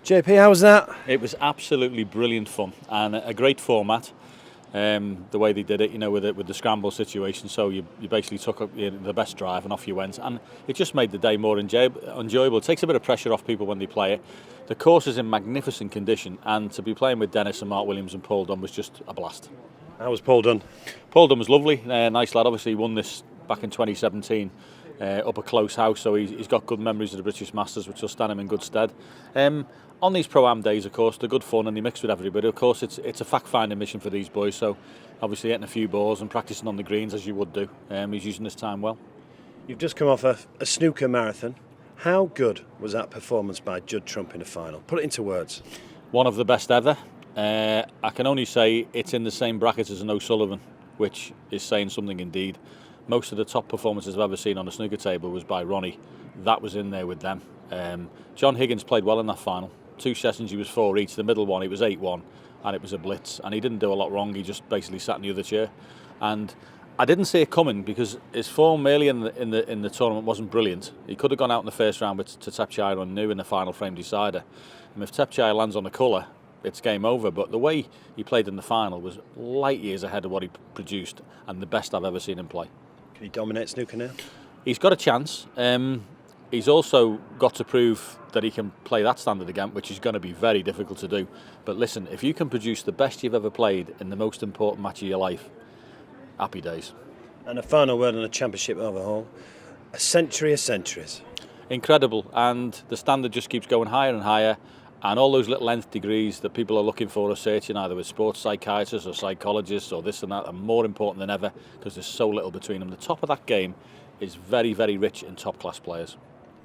JP, how was that? It was absolutely brilliant fun and a great format. The way they did it, with the scramble situation. So you basically took up the best drive and off you went, and it just made the day more enjoyable. It takes a bit of pressure off people when they play it. The course is in magnificent condition, and to be playing with Dennis and Mark Williams and Paul Dunn was just a blast. How was Paul Dunn? Paul Dunn was lovely, nice lad. Obviously, he won this back in 2017. Up a close house, so he's got good memories of the British Masters, which will stand him in good stead. On these Pro-Am days, of course, they're good fun and they mix with everybody. Of course, it's a fact-finding mission for these boys, so obviously hitting a few balls and practising on the greens as you would do. He's using his time well. You've just come off a snooker marathon. How good was that performance by Judd Trump in the final? Put it into words. One of the best ever. I can only say it's in the same bracket as an O'Sullivan, which is saying something indeed. Most of the top performances I've ever seen on a snooker table was by Ronnie. That was in there with them. John Higgins played well in that final. 2 sessions he was 4 each. The middle one he was 8-1, and it was a blitz. And he didn't do a lot wrong. He just basically sat in the other chair. And I didn't see it coming because his form early in the tournament wasn't brilliant. He could have gone out in the first round to Tepchai on new in the final frame decider. And if Tepchai lands on the colour, it's game over. But the way he played in the final was light years ahead of what he produced, and the best I've ever seen him play. Can he dominate snooker now? He's got a chance. He's also got to prove that he can play that standard again, which is going to be very difficult to do. But listen, if you can produce the best you've ever played in the most important match of your life, happy days. And a final word on a championship overhaul. A century of centuries. Incredible, and the standard just keeps going higher and higher. And all those little nth degrees that people are looking for or searching, either with sports psychiatrists or psychologists or this and that, are more important than ever because there's so little between them. The top of that game is very, very rich in top-class players.